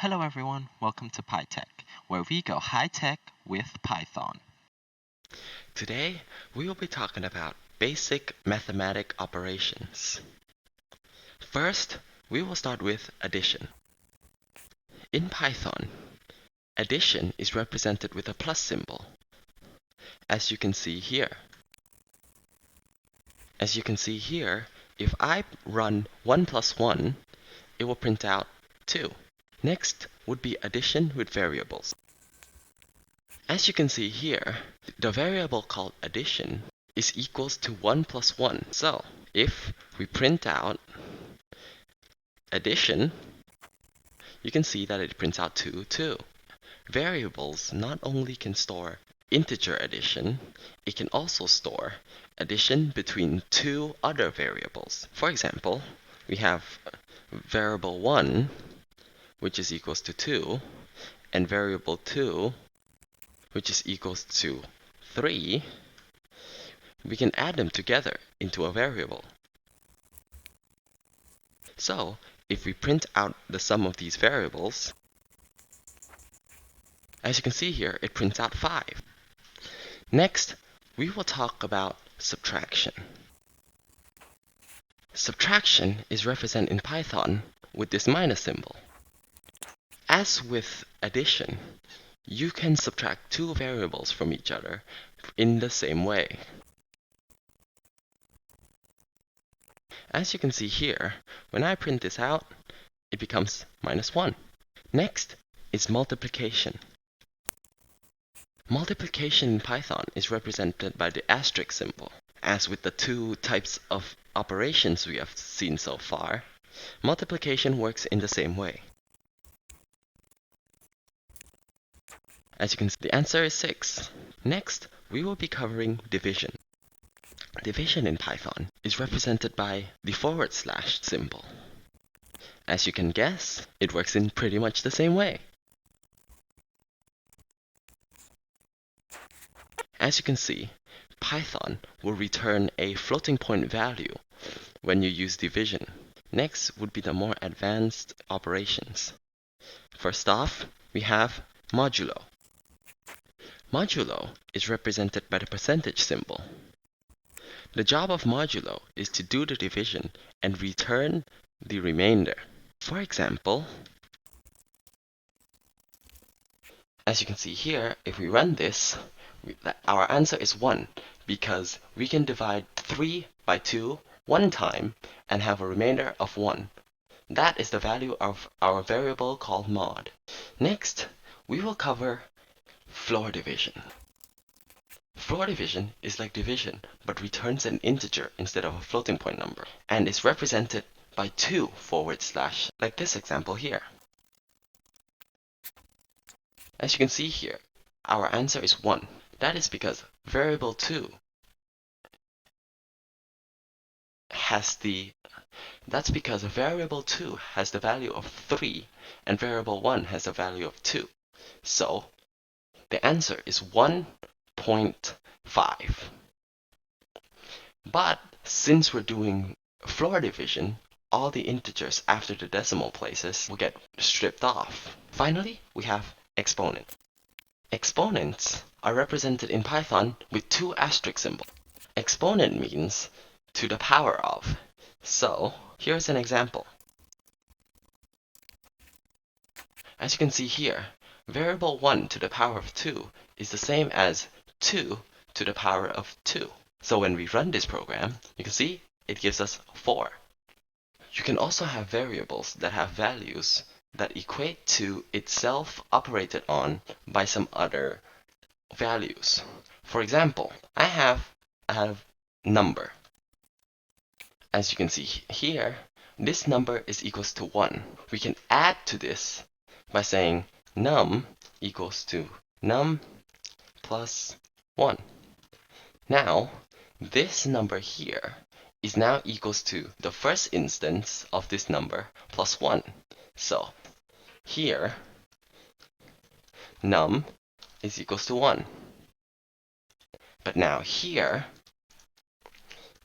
Hello everyone, welcome to PyTech, where we go high-tech with Python. Today, we will be talking about basic mathematic operations. First, we will start with addition. In Python, addition is represented with a plus symbol, as you can see here. As you can see here, if I run 1 plus 1, it will print out 2. Next would be addition with variables. As you can see here, the variable called addition is equals to 1 plus 1. So, if we print out addition, you can see that it prints out 2, 2. Variables not only can store integer addition, it can also store addition between two other variables. For example, we have variable 1, which is equals to 2, and variable 2, which is equals to 3. We can add them together into a variable. So, if we print out the sum of these variables, as you can see here, it prints out 5. Next, we will talk about subtraction. Subtraction is represented in Python with this minus symbol. As with addition, you can subtract two variables from each other in the same way. As you can see here, when I print this out, it becomes minus 1. Next is multiplication. Multiplication in Python is represented by the asterisk symbol. As with the two types of operations we have seen so far, multiplication works in the same way. As you can see, the answer is 6. Next, we will be covering division. Division in Python is represented by the / symbol. As you can guess, it works in pretty much the same way. As you can see, Python will return a floating point value when you use division. Next would be the more advanced operations. First off, we have modulo. Modulo is represented by the percentage symbol. The job of modulo is to do the division and return the remainder. For example, as you can see here, if we run this, our answer is 1 because we can divide 3 by 2 one time and have a remainder of 1. That is the value of our variable called mod. Next, we will cover floor division. Floor division is like division, but returns an integer instead of a floating point number, and is represented by 2 / like this example here. As you can see here, our answer is 1. That is because variable 2 has the value of 3 and variable 1 has a value of 2. So the answer is 1.5. But since we're doing floor division, all the integers after the decimal places will get stripped off. Finally, we have exponent. Exponents are represented in Python with 2 asterisk symbols. Exponent means to the power of. So here's an example. As you can see here, variable 1 to the power of 2 is the same as 2 to the power of 2. So when we run this program, you can see it gives us 4. You can also have variables that have values that equate to itself operated on by some other values. For example, I have a number. As you can see here, this number is equals to 1. We can add to this by saying num equals to num plus 1. Now, this number here is now equals to the first instance of this number plus 1. So here, num is equals to 1. But now here,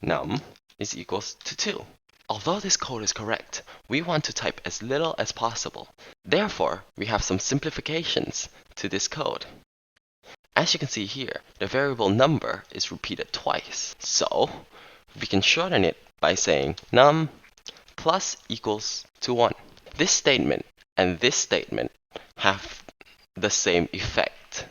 num is equals to 2. Although this code is correct, we want to type as little as possible. Therefore, we have some simplifications to this code. As you can see here, the variable number is repeated twice. So, we can shorten it by saying num plus equals to 1. This statement and this statement have the same effect.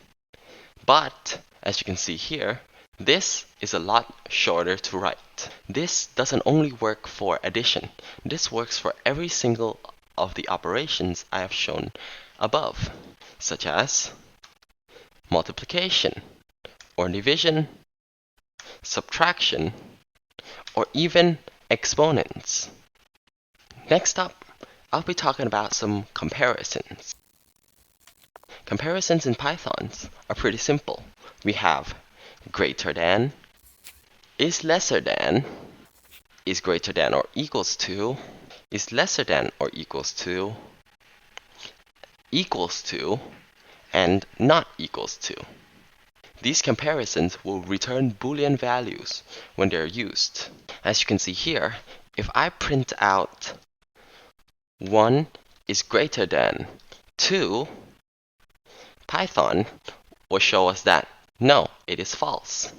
But, as you can see here, this is a lot shorter to write. This doesn't only work for addition. This works for every single of the operations I have shown above, such as multiplication, or division, subtraction, or even exponents. Next up, I'll be talking about some comparisons. Comparisons in Python are pretty simple. We have greater than, is lesser than, is greater than or equals to, is lesser than or equals to, and not equals to. These comparisons will return Boolean values when they're used. As you can see here, if I print out 1 is greater than 2, Python will show us that no, it is false.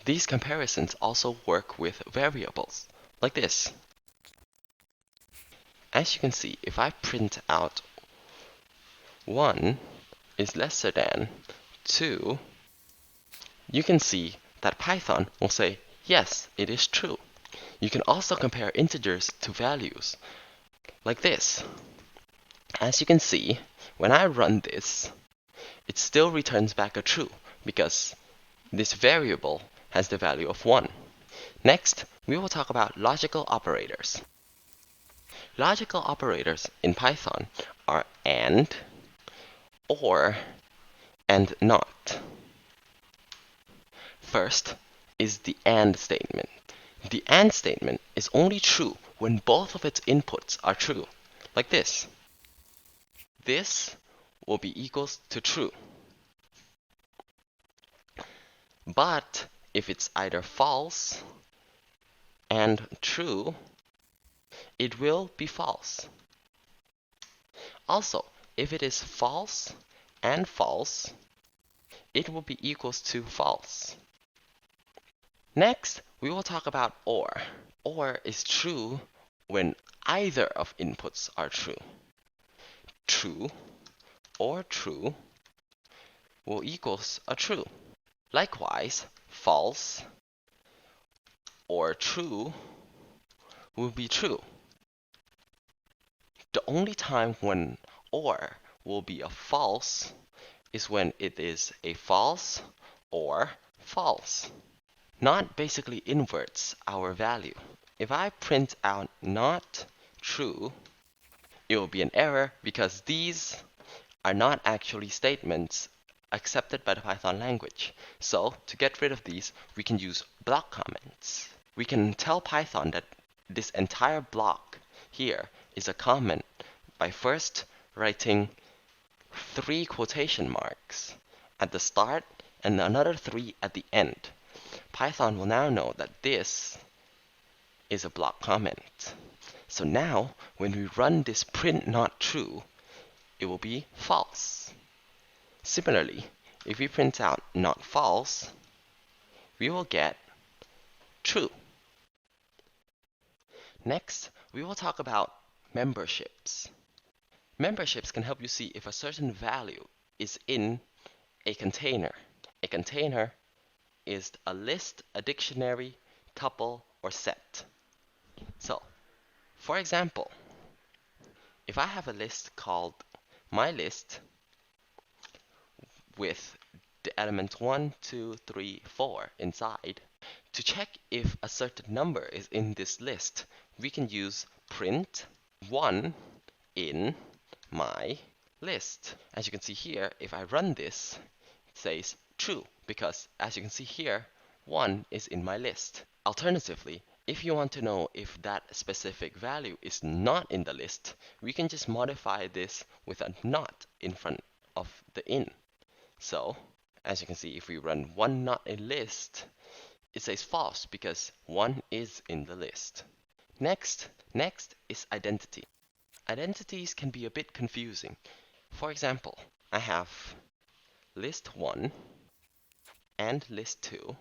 These comparisons also work with variables, like this. As you can see, if I print out 1 is lesser than 2, you can see that Python will say, yes, it is true. You can also compare integers to values, like this. As you can see, when I run this, it still returns back a true, because this variable has the value of 1. Next, we will talk about logical operators. Logical operators in Python are AND, OR, and NOT. First is the AND statement. The AND statement is only true when both of its inputs are true, like this. This will be equals to true. But if it's either false and true, it will be false. Also, if it is false and false, it will be equals to false. Next, we will talk about OR. OR is true when either of inputs are true. True or true will equals a true. Likewise, false or true will be true. The only time when OR will be a false is when it is a false or false. Not basically inverts our value. If I print out not true, it will be an error because these are not actually statements accepted by the Python language. So to get rid of these, we can use block comments. We can tell Python that this entire block here is a comment by first writing 3 quotation marks at the start and another 3 at the end. Python will now know that this is a block comment. So now, when we run this print not true, it will be false. Similarly, if we print out not false, we will get true. Next, we will talk about memberships. Memberships can help you see if a certain value is in a container. A container is a list, a dictionary, tuple, or set. So, for example, if I have a list called my list with the elements 1, 2, 3, 4 inside, to check if a certain number is in this list, we can use print 1 in my list. As you can see here, if I run this, it says true, because as you can see here, 1 is in my list. Alternatively, if you want to know if that specific value is not in the list, we can just modify this with a not in front of the in. So, as you can see, if we run 1 not in list, it says false because 1 is in the list. Next is identity. Identities can be a bit confusing. For example, I have list 1 and list 2.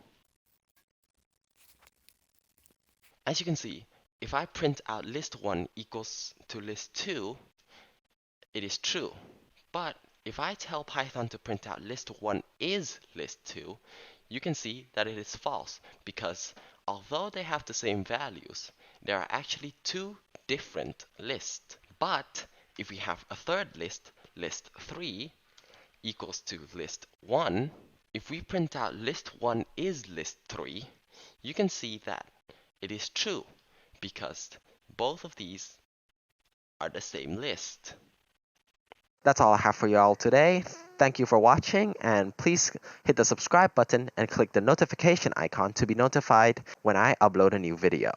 As you can see, if I print out list 1 equals to list 2, it is true. But if I tell Python to print out list 1 is list 2, you can see that it is false, because although they have the same values, there are actually two different lists. But if we have a third list, list 3 equals to list 1, if we print out list 1 is list 3, you can see that it is true, because both of these are the same list. That's all I have for you all today. Thank you for watching, and please hit the subscribe button and click the notification icon to be notified when I upload a new video.